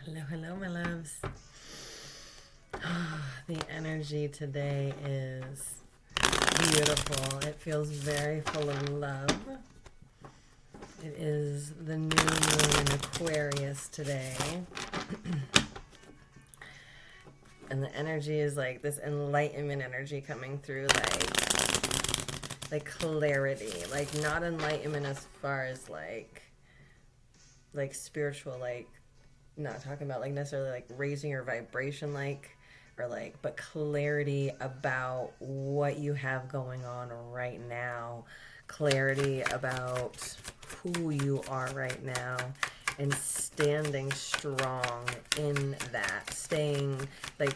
Hello, hello, my loves. The energy today is beautiful. It feels very full of love. It is the new moon in Aquarius today. And the energy is like this enlightenment energy coming through, like clarity. Like not enlightenment as far as like spiritual, like not talking about like necessarily like raising your vibration, like, or like, but clarity about what you have going on right now, clarity about who you are right now, and standing strong in that, staying like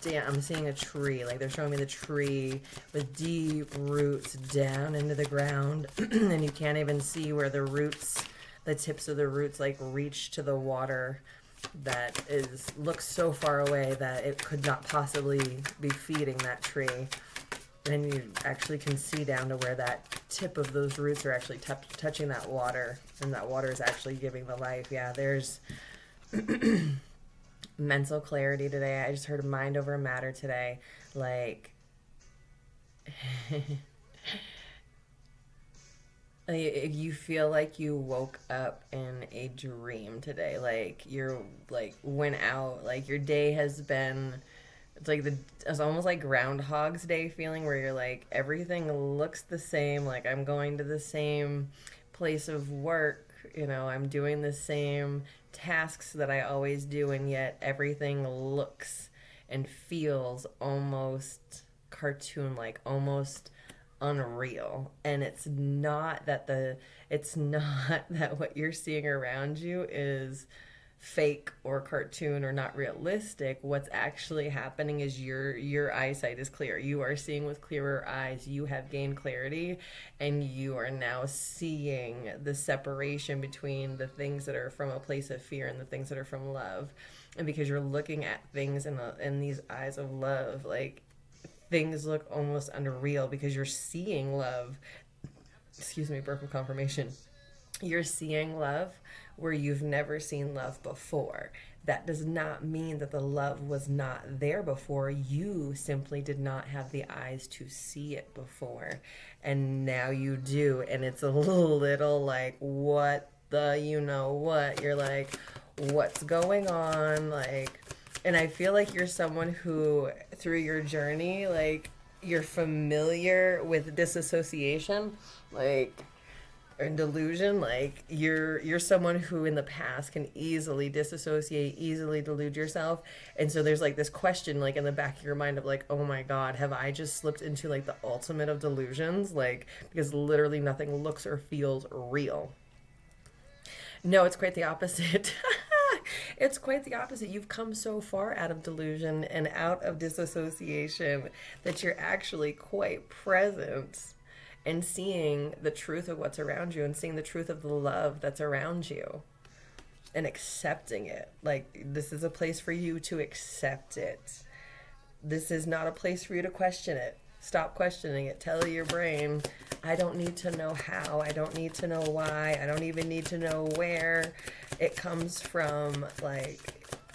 I'm seeing a tree, like they're showing me the tree with deep roots down into the ground and you can't even see where the tips of the roots like reach to the water that is looks so far away that it could not possibly be feeding that tree. And you actually can see down to where that tip of those roots are actually touching that water, and that water is actually giving the life. Yeah, there's mental clarity today. I just heard mind over matter today. Like, you feel like you woke up in a dream today. Like you're like went out. Like your day has been. It's almost like Groundhog's Day feeling where you're like everything looks the same. Like I'm going to the same place of work. I'm doing the same tasks that I always do, and yet everything looks and feels almost cartoon like, almost unreal. And it's not that what you're seeing around you is fake or cartoon or not realistic. What's actually happening is your eyesight is clear. You are seeing with clearer eyes. You have gained clarity, and you are now seeing the separation between the things that are from a place of fear and the things that are from love. And because you're looking at things in these eyes of love, like things look almost unreal because you're seeing love. Excuse me, burp of confirmation. You're seeing love where you've never seen love before. That does not mean that the love was not there before. You simply did not have the eyes to see it before. And now you do. And it's a little like, what the, what? You're like, what's going on? Like, and I feel like you're someone who, through your journey, like, you're familiar with disassociation, like, or delusion. Like, you're someone who in the past can easily disassociate, easily delude yourself. And so there's like this question, like, in the back of your mind of like, oh my God, have I just slipped into like the ultimate of delusions? Like, because literally nothing looks or feels real. No, it's quite the opposite. It's quite the opposite. You've come so far out of delusion and out of disassociation that you're actually quite present and seeing the truth of what's around you and seeing the truth of the love that's around you and accepting it. Like, this is a place for you to accept it. This is not a place for you to question it. Stop questioning it. Tell your brain, I don't need to know how. I don't need to know why. I don't even need to know where it comes from. Like,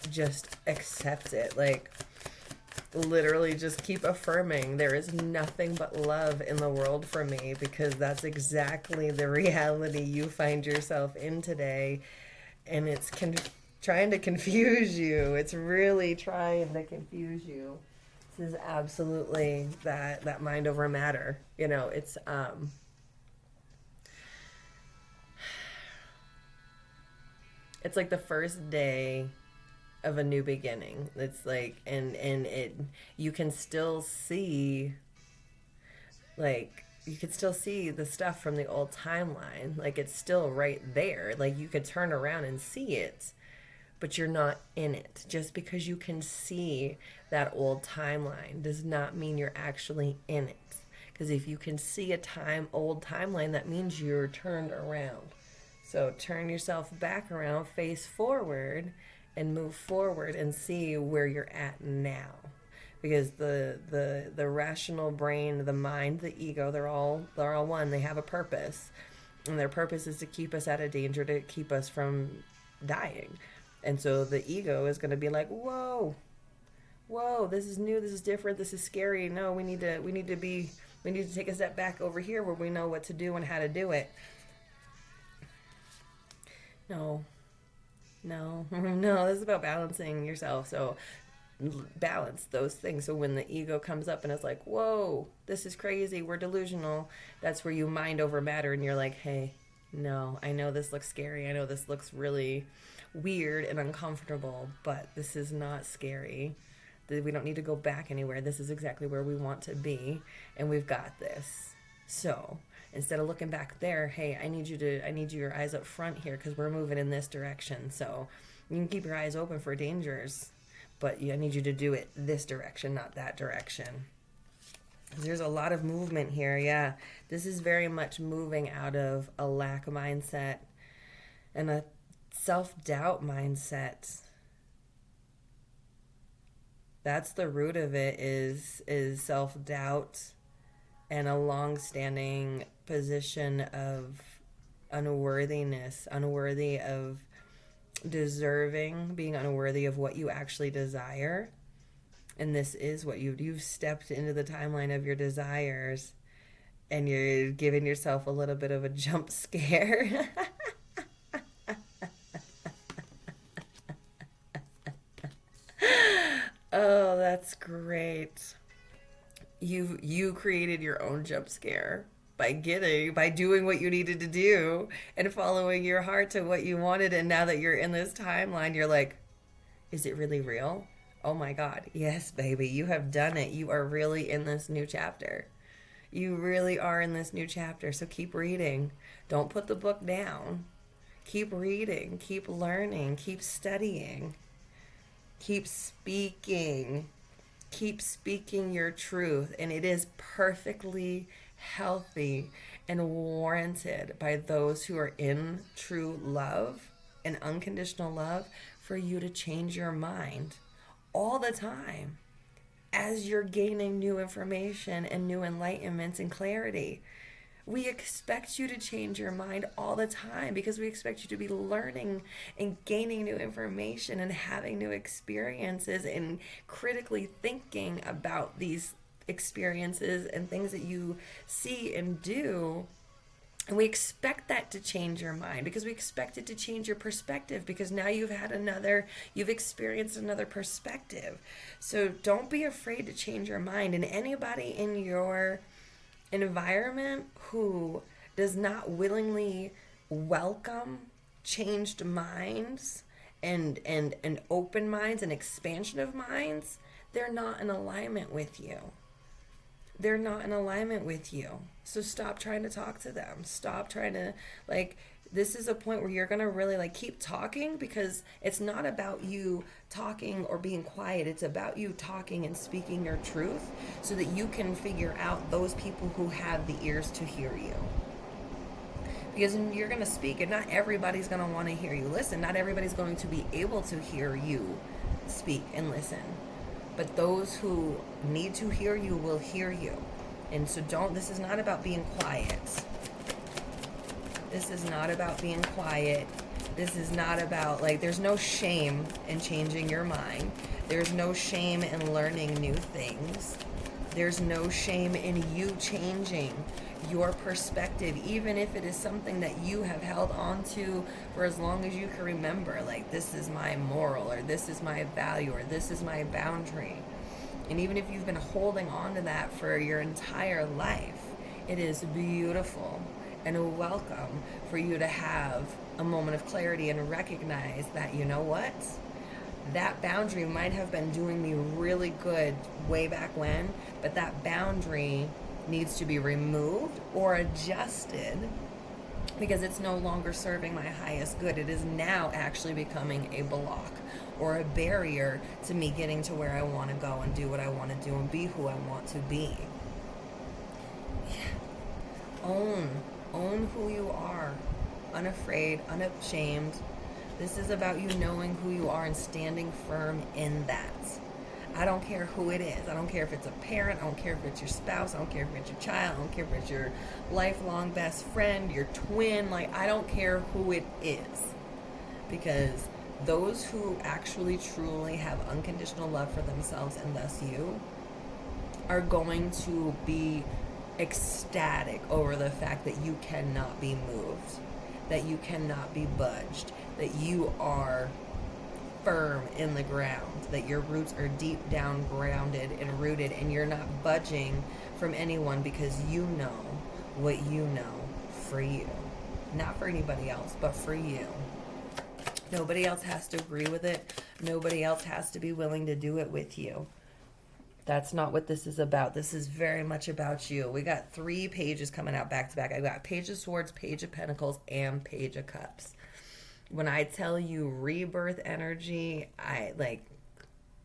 just accept it. Like, literally just keep affirming there is nothing but love in the world for me, because that's exactly the reality you find yourself in today. And it's trying to confuse you. It's really trying to confuse you. This is absolutely that mind over matter. It's like the first day of a new beginning. It's like, and it you can still see, like, you could still see the stuff from the old timeline. Like, it's still right there. Like, you could turn around and see it, but you're not in it. Just because you can see that old timeline does not mean you're actually in it. Because if you can see old timeline, that means you're turned around. So turn yourself back around, face forward, and move forward and see where you're at now. Because the rational brain, the mind, the ego, they're all one. They have a purpose, and their purpose is to keep us out of danger, to keep us from dying. And so the ego is going to be like, whoa, whoa, this is new, this is different, this is scary. No, we need to take a step back over here where we know what to do and how to do it. No, no, no, this is about balancing yourself. So balance those things. So when the ego comes up and it's like, whoa, this is crazy, we're delusional, that's where you mind over matter and you're like, hey, no, I know this looks scary, I know this looks really weird and uncomfortable, but this is not scary. We don't need to go back anywhere. This is exactly where we want to be, and we've got this. So instead of looking back there, hey, I need your eyes up front here because we're moving in this direction. So you can keep your eyes open for dangers, but I need you to do it this direction, not that direction. There's a lot of movement here. Yeah, this is very much moving out of a lack mindset and a self-doubt mindset. That's the root of it, is self-doubt and a long-standing position of unworthiness, unworthy of deserving, being unworthy of what you actually desire. And this is what you've stepped into the timeline of your desires, and you're giving yourself a little bit of a jump scare. Oh, that's great. You created your own jump scare by doing what you needed to do and following your heart to what you wanted, and now that you're in this timeline, you're like, is it really real? Oh my God. Yes, baby, you have done it. You are really in this new chapter. You really are in this new chapter. So keep reading. Don't put the book down. Keep reading, keep learning, keep studying. Keep speaking. Keep speaking your truth. And it is perfectly healthy and warranted by those who are in true love and unconditional love for you to change your mind all the time as you're gaining new information and new enlightenments and clarity. We expect you to change your mind all the time because we expect you to be learning and gaining new information and having new experiences and critically thinking about these experiences and things that you see and do. And we expect that to change your mind because we expect it to change your perspective because now you've experienced another perspective. So don't be afraid to change your mind. And anybody in your environment who does not willingly welcome changed minds and open minds and expansion of minds, they're not in alignment with you. They're not in alignment with you. So stop trying to talk to them. Stop trying to, this is a point where you're going to really keep talking, because it's not about you talking or being quiet. It's about you talking and speaking your truth so that you can figure out those people who have the ears to hear you. Because you're going to speak and not everybody's going to want to hear you listen. Not everybody's going to be able to hear you speak and listen. But those who need to hear you will hear you. And so this is not about being quiet. This is not about being quiet. This is not about, there's no shame in changing your mind. There's no shame in learning new things. There's no shame in you changing your perspective, even if it is something that you have held on to for as long as you can remember. This is my moral, or this is my value, or this is my boundary. And even if you've been holding on to that for your entire life, it is beautiful and welcome for you to have a moment of clarity and recognize that, you know what? That boundary might have been doing me really good way back when, but that boundary needs to be removed or adjusted because it's no longer serving my highest good. It is now actually becoming a block or a barrier to me getting to where I want to go and do what I want to do and be who I want to be. Own who you are, unafraid, unashamed. This is about you knowing who you are and standing firm in that. I don't care who it is. I don't care if it's a parent. I don't care if it's your spouse. I don't care if it's your child. I don't care if it's your lifelong best friend, your twin. I don't care who it is. Because those who actually truly have unconditional love for themselves and thus you are going to be ecstatic over the fact that you cannot be moved, that you cannot be budged, that you are firm in the ground, that your roots are deep down grounded and rooted, and you're not budging from anyone because you know what you know for you. Not for anybody else, but for you. Nobody else has to agree with it. Nobody else has to be willing to do it with you. That's not what this is about. This is very much about you. We got 3 pages coming out back to back. I got Page of Swords, Page of Pentacles, and Page of Cups. When I tell you rebirth energy, I like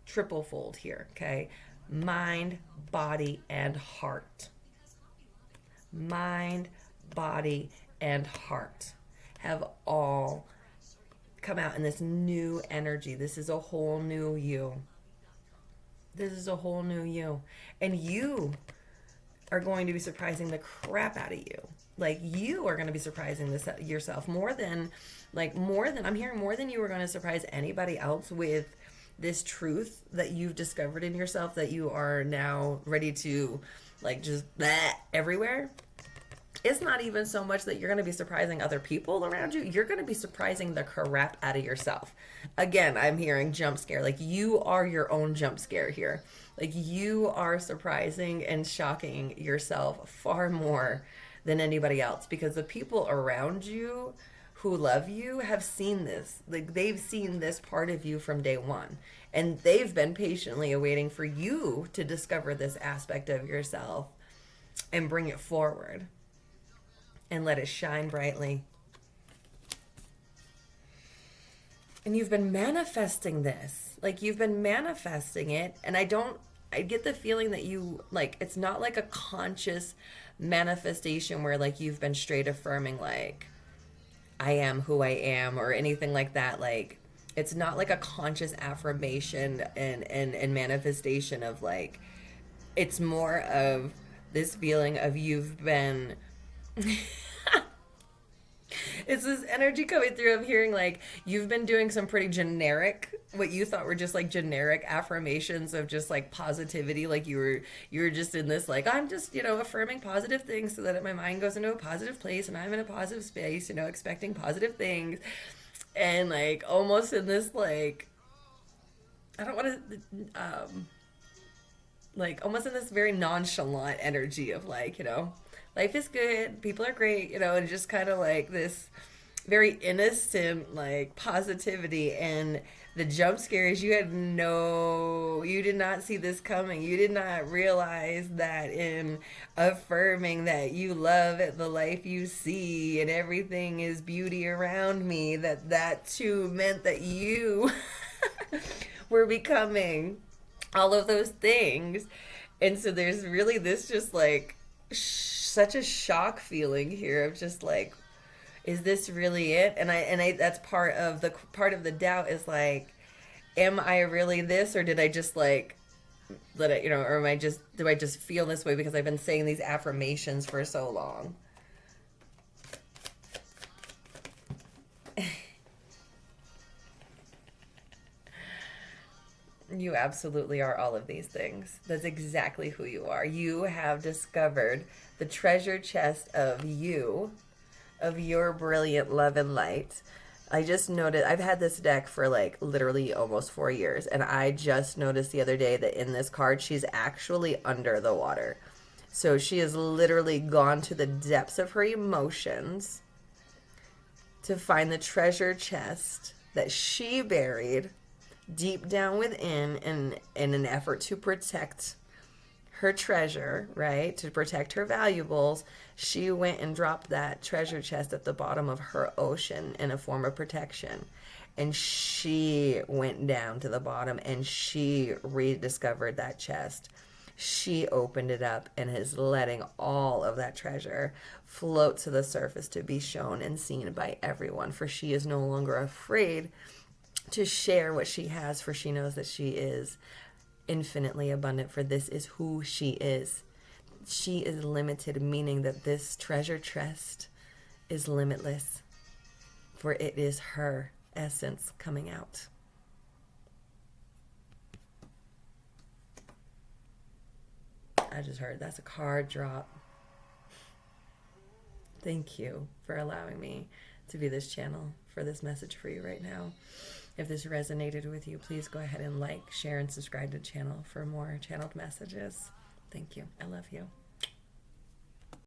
triple fold here, okay? Mind, body, and heart. Mind, body, and heart have all come out in this new energy. This is a whole new you. This is a whole new you. And you are going to be surprising the crap out of you. Like, you are going to be surprising this yourself more than I'm hearing more than you are going to surprise anybody else with this truth that you've discovered in yourself, that you are now ready to like just everywhere. It's not even so much that you're going to be surprising other people around you. You're going to be surprising the crap out of yourself. Again, I'm hearing jump scare. Like, you are your own jump scare here. Like, you are surprising and shocking yourself far more than anybody else, because the people around you who love you have seen this. Like, they've seen this part of you from day one, and they've been patiently awaiting for you to discover this aspect of yourself and bring it forward and let it shine brightly. And you've been manifesting this. Like, you've been manifesting it. And I get the feeling that you, like, it's not like a conscious manifestation where, like, you've been straight affirming, like, I am who I am or anything like that. Like, it's not like a conscious affirmation and manifestation of, like, it's more of this feeling of you've been... It's this energy coming through of hearing like you've been doing some pretty generic, what you thought were just like generic affirmations of just like positivity. Like you were just in this like, I'm just, affirming positive things so that my mind goes into a positive place and I'm in a positive space, expecting positive things. And like almost in this like, I don't want to, like almost in this very nonchalant energy of like, life is good, people are great, and just kind of like this very innocent like positivity. And the jump scares, you did not see this coming. You did not realize that in affirming that you love the life you see and everything is beauty around me, that too meant that you were becoming all of those things. And so there's really this just like such a shock feeling here of just like, is this really it? And I that's part of the doubt is like, am I really this, or did I just like let it, or do I just feel this way because I've been saying these affirmations for so long? You absolutely are all of these things. That's exactly who you are. You have discovered the treasure chest of you, of your brilliant love and light. I just noticed, I've had this deck for like literally almost 4 years, and I just noticed the other day that in this card, she's actually under the water. So she has literally gone to the depths of her emotions to find the treasure chest that she buried deep down within in an effort to protect her treasure, right? To protect her valuables. She went and dropped that treasure chest at the bottom of her ocean in a form of protection. And she went down to the bottom and she rediscovered that chest. She opened it up and is letting all of that treasure float to the surface to be shown and seen by everyone. For she is no longer afraid to share what she has, for she knows that she is infinitely abundant, for this is who she is. She is limited, meaning that this treasure chest is limitless, for it is her essence coming out. I just heard that's a card drop. Thank you for allowing me to be this channel for this message for you right now. If this resonated with you, please go ahead and like, share, and subscribe to the channel for more channeled messages. Thank you. I love you.